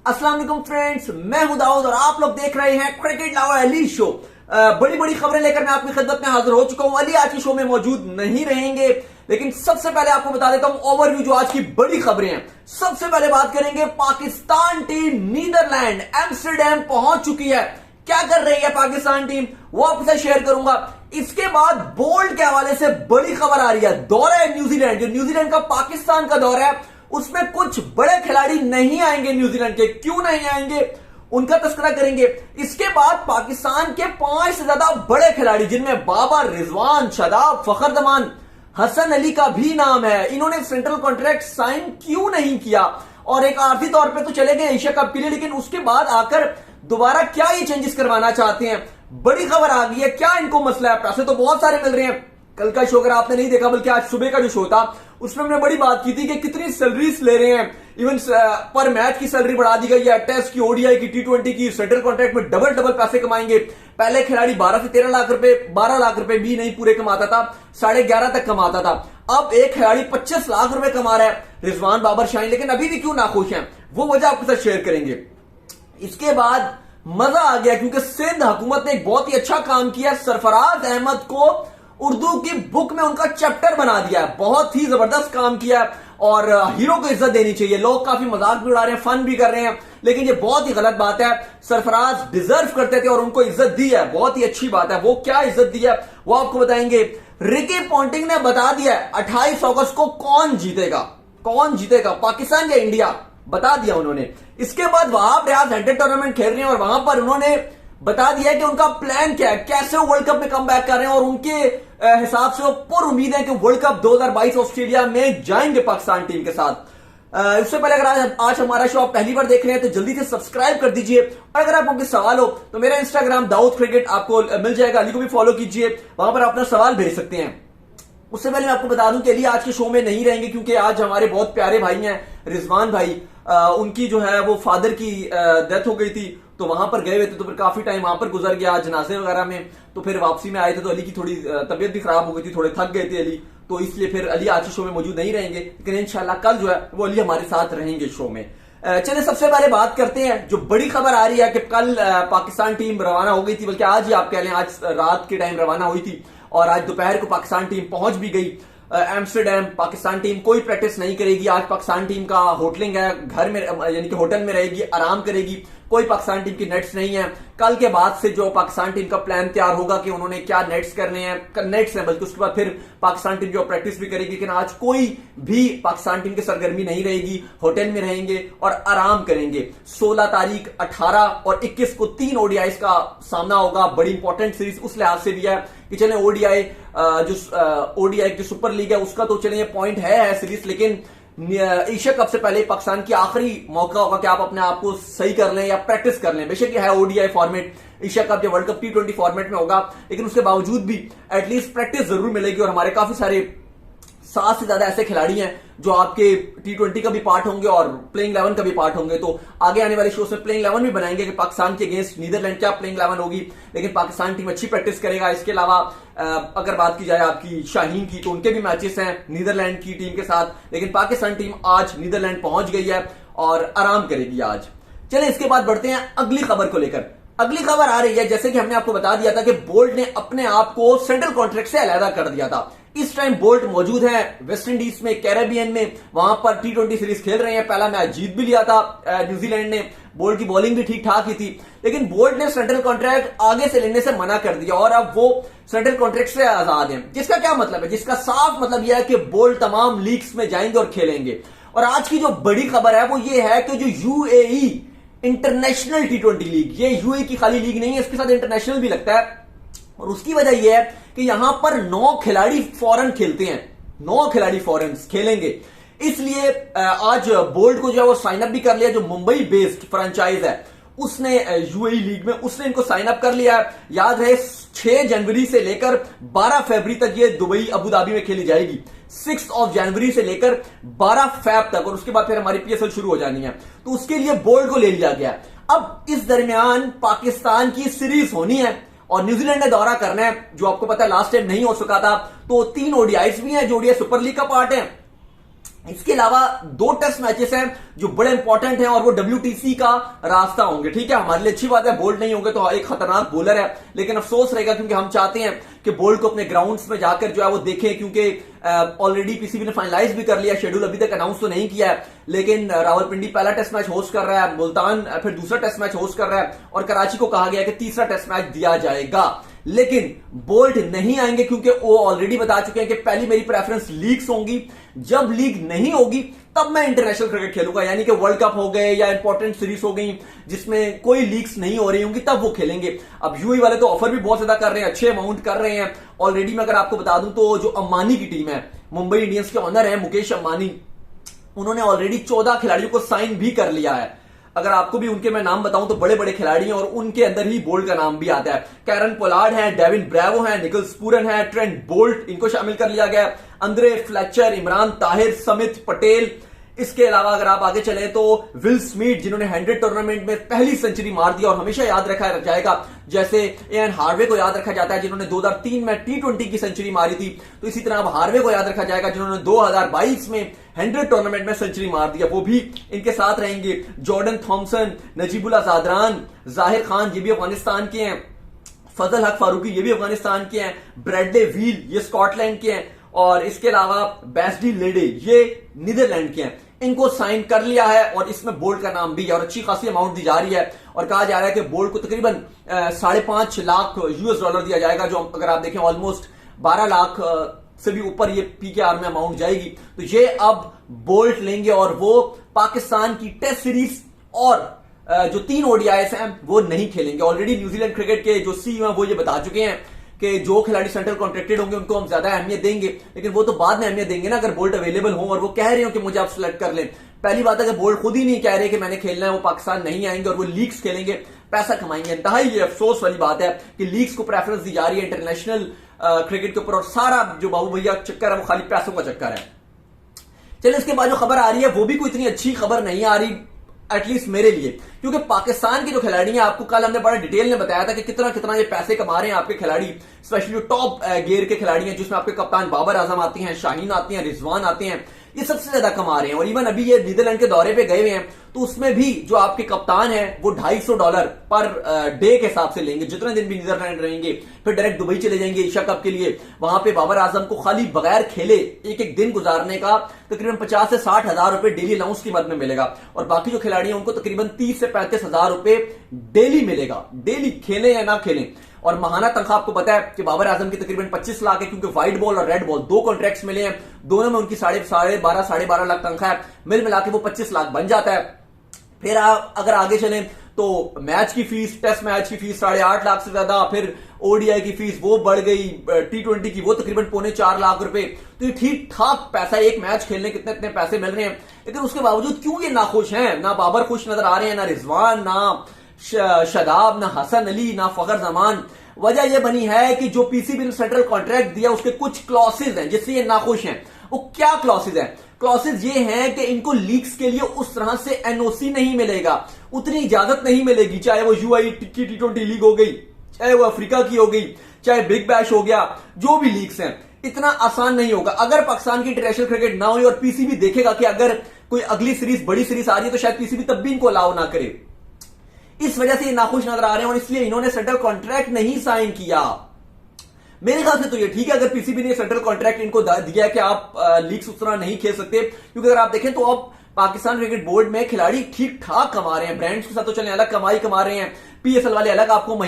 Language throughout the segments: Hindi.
अस्सलाम वालेकुम फ्रेंड्स, मैं हूं दाऊद और आप लोग देख रहे हैं क्रिकेट लवर अली शो। बड़ी बड़ी खबरें लेकर मैं आपकी खिदमत में हाजिर हो चुका हूं। अली आज के शो में मौजूद नहीं रहेंगे, लेकिन सबसे पहले आपको बता देता हूं ओवरव्यू जो आज की बड़ी खबरें हैं। सबसे पहले बात करेंगे पाकिस्तान टीम नीदरलैंड एम्स्टरडैम पहुंच चुकी है। क्या कर रही है पाकिस्तान टीम, वो आपके साथ शेयर करूंगा। इसके बाद बोल्ट के हवाले से बड़ी खबर आ रही है। दौरा है न्यूजीलैंड, जो न्यूजीलैंड का पाकिस्तान का दौरा है उसमें कुछ बड़े खिलाड़ी नहीं आएंगे न्यूजीलैंड के। क्यों नहीं आएंगे उनका तस्करा करेंगे। इसके बाद पाकिस्तान के 5 से ज्यादा बड़े खिलाड़ी जिनमें बाबर, रिजवान, शादाब, फखर जमान, हसन अली का भी नाम है, इन्होंने सेंट्रल कॉन्ट्रैक्ट साइन क्यों नहीं किया। और एक आर्थिक तौर पे तो चले गए एशिया कप के लिए, लेकिन उसके बाद आकर दोबारा क्या ये चेंजेस करवाना चाहते हैं। बड़ी खबर आ गई है, क्या इनको मसला है। पैसे तो बहुत सारे मिल रहे हैं। कल का शो अगर आपने नहीं देखा, बल्कि आज सुबह का जो शो था उसमें हमने बड़ी बात की थी कि कितनी सैलरीज ले रहे हैं। इवन पर मैच की सैलरी बढ़ा दी गई है। टेस्ट की, ओडीआई की, टी20 की, सेंट्रल कॉन्ट्रैक्ट में डबल पैसे कमाएंगे। पहले खिलाड़ी 12 से 13 लाख रुपए, 12 लाख रुपए भी नहीं पूरे कमाता था, 11.5 तक कमाता था। अब एक खिलाड़ी 25 लाख रुपए कमा रहा है, रिजवान, बाबर, शाहीन। लेकिन अभी भी क्यों नाखुश हैं, वो वजह आपके साथ शेयर करेंगे। इसके बाद मजा आ गया क्योंकि सिंध हुकूमत ने एक बहुत ही अच्छा काम किया। सरफराज अहमद को उर्दू की बुक में उनका चैप्टर बना दिया है। बहुत ही जबरदस्त काम किया है और हीरो को इज्जत देनी चाहिए। लोग काफी मजाक भी उड़ा रहे हैं, फन भी कर रहे हैं, लेकिन ये बहुत ही गलत बात है। सरफराज डिजर्व करते थे और उनको इज्जत दी है, बहुत ही अच्छी बात है। वो क्या इज्जत दी है वो आपको बताएंगे। रिकी पॉन्टिंग ने बता दिया है 28 अगस्त को कौन जीतेगा, पाकिस्तान या इंडिया, बता दिया उन्होंने। इसके बाद वहाब रियाज सेंटर टूर्नामेंट खेल रहे हैं और वहां पर उन्होंने बता दिया है कि उनका प्लान क्या है, कैसे वो वर्ल्ड कप में कम बैक कर रहे हैं। और उनके हिसाब से वो पूरी उम्मीद है कि वर्ल्ड कप 2022 ऑस्ट्रेलिया में जाएंगे पाकिस्तान टीम के साथ। इससे पहले अगर आज हमारा शो आप पहली बार देख रहे हैं तो जल्दी से सब्सक्राइब कर दीजिए। और अगर आपको कोई सवाल हो तो मेरा इंस्टाग्राम दाऊद क्रिकेट आपको मिल जाएगा, अली को भी फॉलो कीजिए, वहां पर अपना सवाल भेज सकते हैं। उससे पहले मैं आपको बता दूं कि अली आज के शो में नहीं रहेंगे क्योंकि आज हमारे बहुत प्यारे भाई हैं रिजवान भाई, उनकी जो है वो फादर की डेथ हो गई थी, तो वहां पर गए हुए थे, तो फिर काफी टाइम वहां पर गुजर गया जनाजे वगैरह में। तो फिर वापसी में आए थे तो अली की थोड़ी तबीयत भी खराब हो गई थी, थोड़े थक गए थे अली, तो इसलिए फिर अली आज के शो में मौजूद नहीं रहेंगे। लेकिन इंशाल्लाह कल जो है वो अली हमारे साथ रहेंगे शो में। चलिए सबसे पहले बात करते हैं, जो बड़ी खबर आ रही है कि कल पाकिस्तान टीम रवाना हो गई थी, बल्कि आज ही आप कह लें, आज रात के टाइम रवाना हुई थी और आज दोपहर को पाकिस्तान टीम पहुंच भी गई एम्स्टरडैम। पाकिस्तान टीम कोई प्रैक्टिस नहीं करेगी आज। पाकिस्तान टीम का होटलिंग है, घर में यानी कि होटल में रहेगी, आराम करेगी। कोई पाकिस्तान टीम की नेट्स नहीं है। कल के बाद से जो पाकिस्तान टीम का प्लान तैयार होगा कि उन्होंने क्या नेट्स करने हैं, नेट्स हैं, बल्कि उसके बाद फिर पाकिस्तान टीम जो प्रैक्टिस भी करेगी। लेकिन आज कोई भी पाकिस्तान टीम की सरगर्मी नहीं रहेगी, होटल में रहेंगे और आराम करेंगे। 16 तारीख, 18 और 21 को 3 ओडीआईस का सामना होगा। बड़ी इंपॉर्टेंट सीरीज उस लिहाज से भी है कि चले ओडीआई जो सुपर लीग है उसका तो चले पॉइंट है सीरीज, लेकिन एशिया कप से पहले पाकिस्तान की आखिरी मौका होगा कि आप अपने आप को सही कर लें या प्रैक्टिस कर लें। बेशक है ओडीआई फॉर्मेट, एशिया कप या वर्ल्ड कप टी20 फॉर्मेट में होगा, लेकिन उसके बावजूद भी एटलीस्ट प्रैक्टिस जरूर मिलेगी। और हमारे काफी सारे 7 से ज्यादा ऐसे खिलाड़ी हैं जो आपके टी20 का भी पार्ट होंगे और प्लेइंग 11 का भी पार्ट होंगे। तो आगे आने वाले शो में प्लेइंग 11 भी बनाएंगे कि पाकिस्तान के अगेंस्ट नीदरलैंड क्या प्लेइंग 11 होगी। लेकिन पाकिस्तान टीम अच्छी प्रैक्टिस करेगा। इसके अलावा अगर बात की जाए आपकी शाहीन की, तो उनके भी मैचेस हैं नीदरलैंड की टीम के साथ। लेकिन पाकिस्तान टीम आज नीदरलैंड पहुंच गई है और आराम करेगी आज। चले इसके बाद बढ़ते हैं अगली खबर को लेकर। अगली खबर आ रही है, जैसे कि हमने आपको बता दिया था कि बोल्ट ने अपने आप को सेंट्रल कॉन्ट्रैक्ट से अलहदा कर दिया था। इस टाइम बोल्ट मौजूद है वेस्ट इंडीज में, कैरेबियन में, वहां पर टी20 सीरीज खेल रहे हैं। पहला मैच जीत भी लिया था न्यूजीलैंड ने। बोल्ट की बॉलिंग भी ठीक ठाक ही थी, लेकिन बोल्ट ने सेंट्रल कॉन्ट्रैक्ट आगे से लेने से मना कर दिया और अब वो सेंट्रल कॉन्ट्रैक्ट से आजाद हैं। जिसका क्या मतलब है, जिसका साफ मतलब यह है कि बोल्ट तमाम लीग्स में जाएंगे और खेलेंगे। और आज की जो बड़ी खबर है वो ये है कि जो यूएई इंटरनेशनल टी20 लीग, ये यूएई की खाली लीग नहीं है, इसके साथ इंटरनेशनल भी लगता है। और उसकी वजह यह है कि यहां पर 9 खिलाड़ी फॉरेन खेलते हैं, 9 खिलाड़ी फॉरेन खेलेंगे। इसलिए आज बोल्ट को जो है वो साइन अप भी कर लिया। जो मुंबई बेस्ड फ्रेंचाइज है उसने यूएई लीग में उसने इनको साइन अप कर लिया। याद रहे 6 जनवरी से लेकर 12 फरवरी तक ये दुबई, अबू धाबी में खेली जाएगी। 6 जनवरी से लेकर 12 फरवरी तक, और उसके बाद फिर हमारी पीएसएल शुरू हो जानी है। तो उसके लिए बोल्ट को ले लिया गया। अब इस दरमियान पाकिस्तान की सीरीज होनी है और न्यूजीलैंड ने दौरा करना है, जो आपको पता है लास्ट टाइम नहीं हो सका था। तो 3 ओडीआईस भी हैं जो ओडीआई सुपर लीग का पार्ट है, इसके अलावा 2 टेस्ट मैचेस हैं जो बड़े इंपॉर्टेंट हैं और वो WTC का रास्ता होंगे। ठीक है, हमारे लिए अच्छी बात है, बोल्ट नहीं होंगे तो एक खतरनाक बॉलर है, लेकिन अफसोस रहेगा क्योंकि हम चाहते हैं कि बोल्ट को अपने ग्राउंड्स में जाकर जो है वो देखें, क्योंकि ऑलरेडी पीसीबी ने फाइनलाइज भी कर लिया, शेड्यूल अभी तक अनाउंस तो नहीं किया है, लेकिन रावलपिंडी पहला टेस्ट मैच होस्ट कर रहा है, मुल्तान फिर दूसरा टेस्ट मैच होस्ट कर रहा है और कराची को कहा गया कि तीसरा टेस्ट मैच दिया जाएगा। लेकिन बोल्ट नहीं आएंगे क्योंकि वो ऑलरेडी बता चुके हैं कि पहली मेरी प्रेफरेंस लीग्स होंगी, जब लीग नहीं होगी तब मैं इंटरनेशनल क्रिकेट खेलूंगा, यानी कि वर्ल्ड कप हो गए या इंपॉर्टेंट सीरीज हो गई जिसमें कोई लीग्स नहीं हो रही होंगी तब वो खेलेंगे। अब यूएई वाले तो ऑफर भी बहुत ज्यादा कर रहे हैं, अच्छे अमाउंट कर रहे हैं ऑलरेडी। मैं अगर आपको बता दूं तो जो अंबानी की टीम है, मुंबई इंडियंस के ऑनर है मुकेश अंबानी, उन्होंने ऑलरेडी 14 खिलाड़ियों को साइन भी कर लिया है। अगर आपको भी उनके मैं नाम बताऊं तो बड़े बड़े खिलाड़ी हैं और उनके अंदर ही बोल्ट का नाम भी आता है। कैरन पोलार्ड है, डेविन ब्रेवो है, निकोलस पूरन है, ट्रेंट बोल्ट, इनको शामिल कर लिया गया, अंद्रे फ्लेचर, इमरान ताहिर, समित पटेल। इसके अलावा अगर आप आगे चले तो विल स्मिथ जिन्होंने 100 टूर्नामेंट में पहली सेंचुरी मार दी और हमेशा याद रखा जाएगा, जैसे एन हार्वे को याद रखा जाता है जिन्होंने 2003 में T20 की सेंचुरी मारी थी, तो इसी तरह अब हार्वे को याद रखा जाएगा जिन्होंने 2022 में 100 टूर्नामेंट में सेंचुरी मार दिया, वो भी इनके साथ रहेंगे। जॉर्डन थॉमसन, नजीबुल्ला जादरान, जाहिर खान ये भी अफगानिस्तान के हैं, फजल हक फारूकी ये भी अफगानिस्तान के हैं, ब्रैडले व्हील ये स्कॉटलैंड के हैं और इसके अलावा बैस्डी लेडे ये नीदरलैंड के हैं। इनको साइन कर लिया है और इसमें बोल्ट का नाम भी है और अच्छी खासी अमाउंट दी जा रही है और कहा जा रहा है कि बोल्ट को तकरीबन 5.5 लाख US डॉलर दिया जाएगा, जो अगर आप देखें ऑलमोस्ट 12 लाख से भी ऊपर ये PKR में अमाउंट जाएगी। तो ये अब बोल्ट लेंगे और वो पाकिस्तान की टेस्ट सीरीज और जो 3 ODIs हैं वो नहीं खेलेंगे। ऑलरेडी न्यूजीलैंड क्रिकेट के जो CEO हैं वो ये बता चुके हैं कि जो खिलाड़ी सेंट्रल कॉन्ट्रैक्टेड होंगे उनको हम ज्यादा अहमियत देंगे, लेकिन वो तो बाद में अहमियत देंगे ना अगर बोल्ट अवेलेबल हो और वो कह रहे हो कि मुझे आप सिलेक्ट कर लें। पहली बात है कि बोल्ट खुद ही नहीं कह रहे कि मैंने खेलना है, वो पाकिस्तान नहीं आएंगे और वो लीग्स खेलेंगे, पैसा कमाएंगे। इंतहाई ये अफसोस वाली बात है कि लीग्स को प्रेफरेंस दी जा रही है इंटरनेशनल क्रिकेट के ऊपर और सारा जो बाबू भैया चक्कर है वो खाली पैसों का चक्कर है। चलिए इसके बाद जो खबर आ रही है वो भी कोई इतनी अच्छी खबर नहीं आ रही, एटलीस्ट मेरे लिए, क्योंकि पाकिस्तान के जो खिलाड़ी हैं, आपको कल हमने बड़ा डिटेल में बताया था कि कितना कितना ये पैसे कमा रहे हैं आपके खिलाड़ी, स्पेशली जो टॉप गियर के खिलाड़ी हैं जिसमें आपके कप्तान बाबर आजम आती हैं, शाहीन आती हैं, रिजवान आते हैं, ये सबसे ज्यादा कमा रहे हैं। और इवन अभी ये नीदरलैंड के दौरे पे गए हुए हैं तो उसमें भी जो आपके कप्तान है वो $250 पर डे के हिसाब से लेंगे, जितने दिन भी नीदरलैंड रहेंगे। फिर डायरेक्ट दुबई चले जाएंगे एशिया कप के लिए, वहां पे बाबर आजम को खाली बगैर खेले एक एक दिन गुजारने का तकरीबन 50 से 60 हजार रुपए डेली अलाउंस की मद में मिलेगा और बाकी जो खिलाड़ी हैं उनको तकरीबन 30 से 35 हजार रुपए डेली मिलेगा, डेली खेलें या ना खेलें। और महाना तनख्वाह आपको पता है कि बाबर आजम की तकरीबन 25 लाख है, क्योंकि व्हाइट बॉल और रेड बॉल 2 कॉन्ट्रैक्ट्स मिले हैं, दोनों में उनकी 12.5 लाख तनख्वाह है, मिल मिला के वो 25 लाख बन जाता है। फिर आप अगर आगे चलें तो मैच की फीस, टेस्ट मैच की फीस 8.5 लाख से ज्यादा, फिर ODI की फीस वो बढ़ गई, T20 की वो तकरीबन 3.25 लाख रुपए। तो ये ठीक ठाक पैसा, एक मैच खेलने कितने इतने पैसे मिल रहे हैं, लेकिन उसके बावजूद क्यों ये नाखुश हैं? ना बाबर खुश नजर आ रहे हैं, ना रिजवान, ना शदाब, ना हसन अली, ना फखर जमान। वजह यह बनी है कि जो पीसीबी ने सेंट्रल कॉन्ट्रैक्ट दिया उसके कुछ क्लॉसेज हैं जिससे ये नाखुश हैं। वो क्या क्लॉसेज हैं? क्लॉसेज ये हैं कि इनको लीग्स के लिए उस तरह से NOC नहीं मिलेगा, उतनी इजाजत नहीं मिलेगी, चाहे वो UAE की T20 लीग हो गई, चाहे वो अफ्रीका की हो गई, चाहे बिग बैश हो गया, जो भी लीग्स हैं, इतना आसान नहीं होगा। अगर पाकिस्तान की इंटरनेशनल क्रिकेट ना हुई और पीसीबी देखेगा कि अगर कोई अगली सीरीज, बड़ी सीरीज आ रही है तो शायद पीसीबी तब भी इनको अलाउ ना करे। इस वजह से ये नाखुश नजर आ रहे हैं और इसलिए इन्होंने सेंट्रल कॉन्ट्रैक्ट नहीं साइन किया। मेरे ख्याल से तो ये ठीक है अगर पीसीबी ने सेंट्रल कॉन्ट्रैक्ट इनको दिया कि आप लीग्स उस तरह नहीं खेल सकते, क्योंकि अगर आप देखें तो अब पाकिस्तान क्रिकेट बोर्ड में खिलाड़ी ठीक ठाक कमा रहे हैं, ब्रांड्स के साथ तो चलें अलग कमाई कमा रहे हैं, PSL वाले अलग, आपको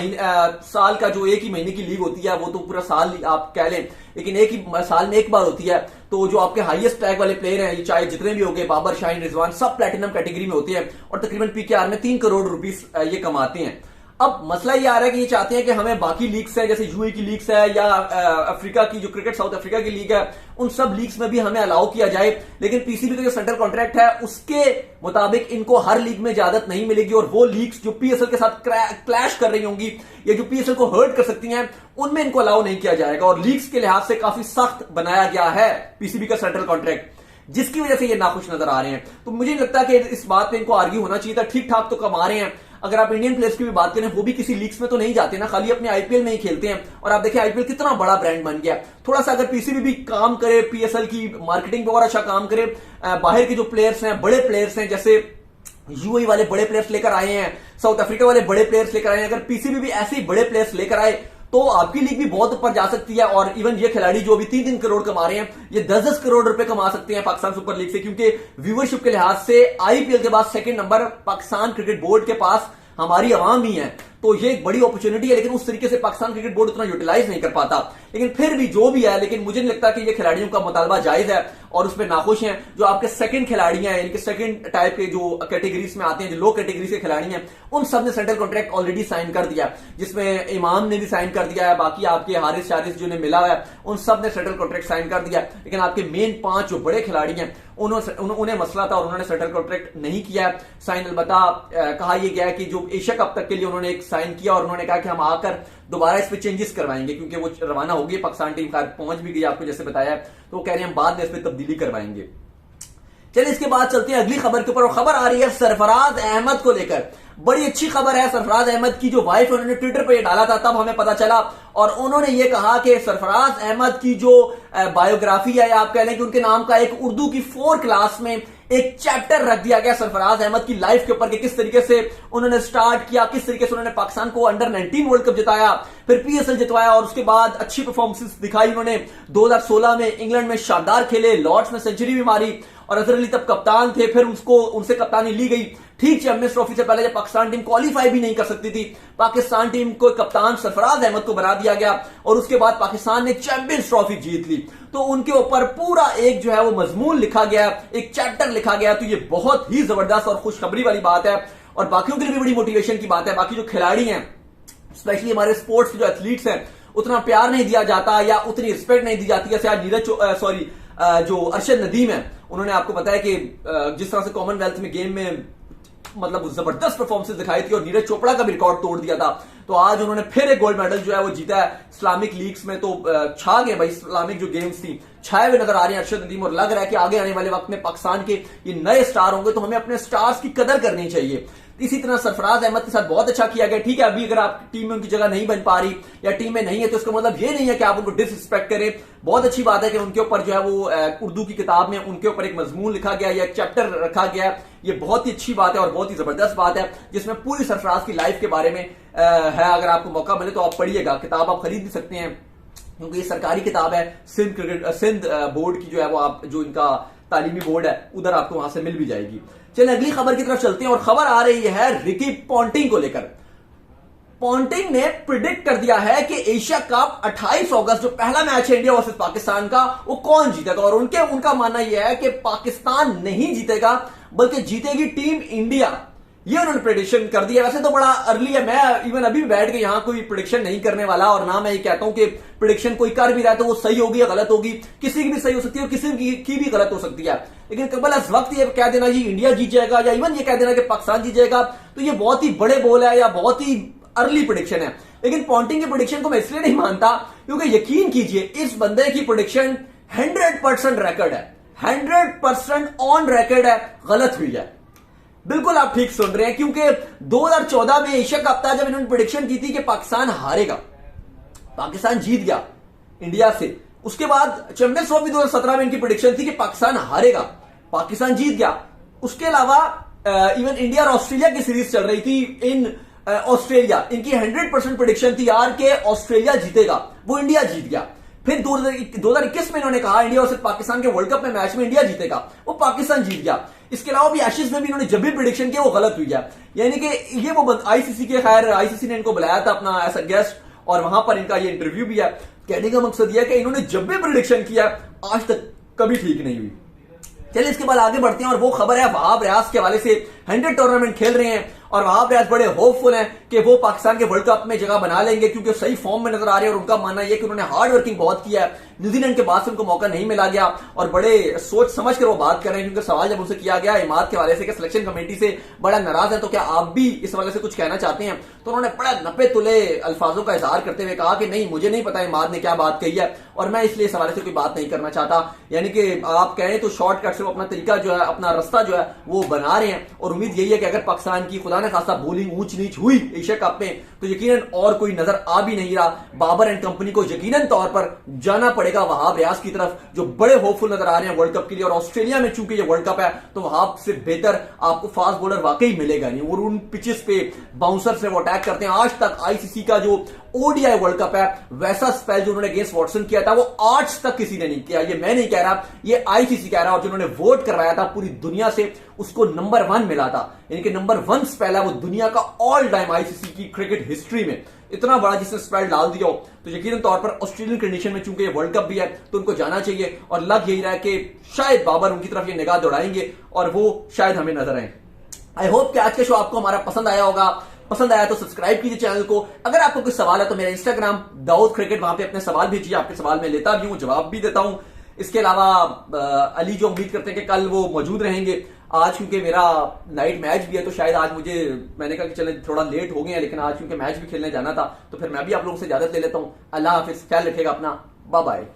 साल का जो एक ही महीने की लीग होती है वो तो पूरा साल आप कह लें, लेकिन एक ही साल में एक बार होती है। तो जो आपके हाईएस्ट टैग वाले प्लेयर हैं, चाहे जितने भी हो गए, बाबर, शाहीन, रिजवान, सब प्लेटिनम कैटेगरी में होते हैं और तकरीबन PKR में 3 करोड़ रुपीस ये कमाते हैं। अब मसला ये आ रहा है कि ये चाहते हैं कि हमें बाकी लीग्स है, जैसे UAE की लीग्स है या अफ्रीका की जो क्रिकेट साउथ अफ्रीका की लीग है, उन सब लीग्स में भी हमें अलाउ किया जाए, लेकिन पीसीबी का जो सेंट्रल कॉन्ट्रैक्ट है उसके मुताबिक इनको हर लीग में इजाजत नहीं मिलेगी और वो लीग्स जो PSL के साथ क्लैश कर रही होंगी या जो PSL को हर्ट कर सकती हैं उनमें इनको अलाउ नहीं किया जाएगा। और लीग्स के लिहाज से काफी सख्त बनाया गया है पीसीबी का सेंट्रल कॉन्ट्रैक्ट, जिसकी वजह से ये नाखुश नजर आ रहे हैं। तो मुझे नहीं लगता कि इस बात पे इनको आर्ग्यू होना चाहिए था, ठीक ठाक तो कमा रहे हैं। अगर आप इंडियन प्लेयर्स की भी बात करें, वो भी किसी लीग्स में तो नहीं जाते ना, खाली अपने आईपीएल में ही खेलते हैं। और आप देखिए आईपीएल कितना बड़ा ब्रांड बन गया। थोड़ा सा अगर पीसीबी भी काम करे, पीएसएल की मार्केटिंग पर और अच्छा काम करे, बाहर के जो प्लेयर्स हैं, बड़े प्लेयर्स हैं, जैसे यूएई वाले बड़े प्लेयर्स लेकर आए हैं, साउथ अफ्रीका वाले बड़े प्लेयर्स लेकर आए हैं, अगर पीसीबी भी ऐसे ही बड़े प्लेयर्स लेकर आए तो आपकी लीग भी बहुत ऊपर जा सकती है। और इवन ये खिलाड़ी जो अभी 3-3 करोड़ कमा रहे हैं, ये 10-10 करोड़ रुपए कमा सकते हैं पाकिस्तान सुपर लीग से, क्योंकि व्यूअरशिप के लिहाज से आईपीएल के बाद second number Pakistan cricket board के पास हमारी आवाम ही है। तो ये एक बड़ी अपॉर्चुनिटी है, लेकिन उस तरीके से पाकिस्तान क्रिकेट बोर्ड उतना यूटिलाइज नहीं कर पाता। लेकिन फिर भी जो भी है, लेकिन मुझे नहीं लगता कि ये खिलाड़ियों का मुतालबा जायज है और उसमें नाखुश हैं। जो आपके सेकंड खिलाड़ी हैं, यानी कि सेकंड टाइप के जो कैटेगरीज में आते हैं, जो लो कैटेगरीज के खिलाड़ी हैं, उन सब ने सेंट्रल कॉन्ट्रैक्ट ऑलरेडी साइन कर दिया, जिसमें इमाम ने भी साइन कर दिया है, बाकी आपके हारिस शारिस जो ने मिला है उन सब ने सेंट्रल कॉन्ट्रैक्ट साइन कर दिया। लेकिन आपके मेन 5 जो बड़े खिलाड़ी हैं उन्हें मसला था और उन्होंने सेंट्रल कॉन्ट्रैक्ट नहीं किया है साइन। अलबत्ता कहा यह गया है कि जो एशिया कप तक के लिए उन्होंने एक साइन किया और उन्होंने कहा कि हम आकर दोबारा इस पे चेंजेस करवाएंगे, क्योंकि वो रवाना होगी, पाकिस्तान टीम पहुंच भी गई, आपको जैसे बताया, तो वो कह रहे हैं हम बाद में इस पे तब्दीली करवाएंगे। चलिए इसके बाद चलते हैं अगली खबर के ऊपर, और खबर आ रही है सरफराज अहमद को लेकर। बड़ी अच्छी खबर है। सरफराज अहमद की जो वाइफ है, उन्होंने ट्विटर पे ये डाला था, तब हमें पता चला, और उन्होंने ये कहा कि सरफराज अहमद की जो बायोग्राफी है, आप कह लें कि उनके नाम का एक उर्दू की 4 क्लास में एक चैप्टर रख दिया गया सरफराज अहमद की लाइफ के ऊपर, कि किस तरीके से उन्होंने स्टार्ट किया, किस तरीके से उन्होंने पाकिस्तान को अंडर 19 वर्ल्ड कप जिताया, फिर पीएसएल जितवाया, और उसके बाद अच्छी परफॉर्मेंस दिखाई उन्होंने। 2016 में इंग्लैंड में शानदार खेले, लॉर्ड्स में सेंचुरी भी मारी, और अजहर अली तब कप्तान थे, फिर उनसे कप्तानी ली गई। ठीक चैंपियंस ट्रॉफी से पहले जब पाकिस्तान टीम क्वालिफाई भी नहीं कर सकती थी, पाकिस्तान टीम को कप्तान सरफराज अहमद को बना दिया गया, और उसके बाद पाकिस्तान ने चैंपियंस ट्रॉफी जीत ली। तो उनके ऊपर पूरा एक जो है वो मजमून लिखा गया, एक चैप्टर लिखा गया। तो ये बहुत ही जबरदस्त और खुशखबरी वाली बात है, और बाकियों के लिए भी बड़ी मोटिवेशन की बात है। बाकी जो खिलाड़ी हैं, स्पेशली हमारे स्पोर्ट्स के जो एथलीट्स हैं, उतना प्यार नहीं दिया जाता या उतनी रिस्पेक्ट नहीं दी जाती। जैसे आज जो अरशद नदीम है, उन्होंने आपको बताया कि जिस तरह से कॉमनवेल्थ में गेम में मतलब जबरदस्त परफॉर्मेंस दिखाई थी और नीरज चोपड़ा का भी रिकॉर्ड तोड़ दिया था, तो आज उन्होंने फिर एक गोल्ड मेडल जो है वो जीता है इस्लामिक लीग्स में। तो छा गए भाई, इस्लामिक जो गेम्स थी छाए हुए नजर आ रहे हैं अरशद नदीम, और लग रहा है कि आगे आने वाले वक्त में पाकिस्तान के ये नए स्टार होंगे, तो हमें अपने स्टार्स की कदर करनी चाहिए। इसी तरह सरफराज अहमद के साथ बहुत अच्छा किया गया। ठीक है, अभी अगर आप टीम में उनकी जगह नहीं बन पा रही या टीम में नहीं है, तो इसका मतलब ये नहीं है कि आप उनको डिसरिस्पेक्ट करें। बहुत अच्छी बात है कि उनके ऊपर जो है वो उर्दू की किताब में उनके ऊपर एक मजमून लिखा गया या एक चैप्टर रखा गया। ये बहुत ही अच्छी बात है और बहुत ही जबरदस्त बात है, जिसमें पूरी सरफराज की लाइफ के बारे में है। अगर आपको मौका मिले तो आप पढ़िएगा, किताब आप खरीद भी सकते हैं, क्योंकि ये सरकारी किताब है। सिंध बोर्ड की जो है वो आप जो इनका तालीमी बोर्ड है, उधर आपको वहां से मिल भी जाएगी। चलिए अगली खबर की तरफ चलते हैं, और खबर आ रही है रिकी पॉन्टिंग को लेकर। पॉन्टिंग ने प्रिडिक्ट कर दिया है कि एशिया कप 28 अगस्त जो पहला मैच है इंडिया वर्सेस पाकिस्तान का, वो कौन जीतेगा। और उनका मानना यह है कि पाकिस्तान नहीं जीतेगा, बल्कि जीतेगी टीम इंडिया। ये उन्होंने प्रेडिक्शन कर दिया। वैसे तो बड़ा अर्ली है, मैं इवन अभी बैठ के यहां कोई प्रेडिक्शन नहीं करने वाला, और ना मैं ये कहता हूं कि प्रेडिक्शन कोई कर भी रहा है तो वो सही होगी या गलत होगी। किसी की भी सही हो सकती है और किसी की भी गलत हो सकती है। लेकिन कबल इस वक्त ये कह देना जी इंडिया जीत जाएगा, या इवन ये कह देना कि पाकिस्तान जीत जाएगा, तो ये बहुत ही बड़े बोल है या बहुत ही अर्ली प्रेडिक्शन है। लेकिन पॉन्टिंग की प्रेडिक्शन को मैं इसलिए नहीं मानता, क्योंकि यकीन कीजिए इस बंदे की प्रेडिक्शन 100% रिकॉर्ड है, 100% ऑन रिकॉर्ड है, गलत हुई है। बिल्कुल आप ठीक सुन रहे हैं, क्योंकि 2014 में एशिया कप था, जब इन्होंने प्रेडिक्शन की थी कि पाकिस्तान हारेगा, पाकिस्तान जीत गया इंडिया से। उसके बाद चैंपियंस ट्रॉफी 2017 में इनकी प्रेडिक्शन थी कि पाकिस्तान हारेगा, पाकिस्तान जीत गया। उसके अलावा इवन इंडिया और ऑस्ट्रेलिया की सीरीज चल रही थी इन ऑस्ट्रेलिया, इनकी 100% प्रेडिक्शन थी यार कि ऑस्ट्रेलिया जीतेगा, वो इंडिया जीत गया। फिर 2021 में इन्होंने कहा इंडिया वर्सेस पाकिस्तान के वर्ल्ड कप में मैच में इंडिया जीतेगा, वो पाकिस्तान जीत गया। इसके अलावा भी एशेज में भी इन्होंने जब भी प्रेडिक्शन किया वो गलत हुई है। यानी कि ये वो आईसीसी के, खैर आईसीसी ने इनको बुलाया था अपना एज अ गेस्ट, और वहां पर इनका ये इंटरव्यू भी है। कहने का मकसद यह है कि इन्होंने जब भी प्रेडिक्शन किया आज तक कभी ठीक नहीं हुई। चलिए इसके बाद आगे बढ़ते हैं, और वो खबर है वहाब रियाज के हवाले से। 100 टूर्नामेंट खेल रहे हैं और वहाब रियाज बड़े होपफुल हैं कि वो पाकिस्तान के वर्ल्ड कप में जगह बना लेंगे, क्योंकि सही फॉर्म में नजर आ रहे हैं। और उनका मानना यह कि उन्होंने हार्ड वर्किंग बहुत किया है, न्यूजीलैंड के बाद से उनको मौका नहीं मिला गया, और बड़े सोच समझ कर वो बात कर रहे हैं। क्योंकि सवाल जब उनसे किया गया इमाद के हवाले से कि सिलेक्शन कमेटी से बड़ा नाराज है, तो क्या आप भी इस हवाले से कुछ कहना चाहते हैं, तो उन्होंने बड़ा नपे तुले अल्फाजों का इजहार करते हुए कहा कि नहीं, मुझे नहीं पता इमाद ने क्या बात कही है, और मैं इसलिए इस हवाले से कोई बात नहीं करना चाहता। यानी कि आप कहें तो शॉर्टकट से अपना तरीका जो है, अपना रास्ता जो है वो बना रहे हैं, और उम्मीद यही है कि अगर पाकिस्तान की खुदा न खासा बॉलिंग ऊंच नीच हुई एशिया कप में तो यकीनन और कोई नजर आ भी नहीं रहा। बाबर एंड कंपनी को यकीनन तौर पर जाना पड़ेगा वहाब रियाज की तरफ, जो बड़े होपफुल नजर आ रहे हैं वर्ल्ड कप के लिए। और ऑस्ट्रेलिया में चूंकि ये वर्ल्ड कप है तो वहाब से बेहतर आपको फास्ट बॉलर वाकई मिलेगा नहीं, और उन पिचेस पे बाउंसर से वो अटैक करते हैं। आज तक आईसीसी का जो ओडीआई वर्ल्ड कप है वैसा स्पेल जो उन्होंने अगेंस्ट वॉटसन किया था वो आज तक किसी ने नहीं किया। ये मैं नहीं कह रहा, ये आईसीसी कह रहा, और जिन्होंने वोट करवाया था पूरी दुनिया से उसको नंबर 1 मिला था। यानी कि नंबर 1 स्पेल है वो दुनिया का ऑल टाइम आईसीसी की क्रिकेट हिस्ट्री में, इतना बड़ा जिसने स्पेल डाल दिया हो। तो यकीनन तौर पर ऑस्ट्रेलियन कंडीशन में चूंकि ये वर्ल्ड कप भी है तो उनको जाना चाहिए, और लग यही रहा है कि शायद बाबर उनकी तरफ ये निगाह दौड़ाएंगे और वो शायद हमें नजर आए। आई होप कि आज का शो आपको हमारा पसंद आया होगा। पसंद आया तो सब्सक्राइब कीजिए चैनल को। अगर आपको कोई सवाल है तो मेरा इंस्टाग्राम दाऊद क्रिकेट, वहां पे अपने सवाल भेजिए। आपके सवाल मैं लेता भी हूं, जवाब भी देता हूं। इसके अलावा अली जो उम्मीद करते हैं कि कल वो मौजूद रहेंगे, आज क्योंकि मेरा नाइट मैच भी है तो शायद आज मैंने कहा कि चले थोड़ा लेट हो गए हैं, लेकिन आज क्योंकि मैच भी खेलने जाना था तो फिर मैं भी आप लोगों से इजाजत ले लेता हूं। अल्लाह हाफिज, ख्याल रखिएगा अपना, बाय बाय।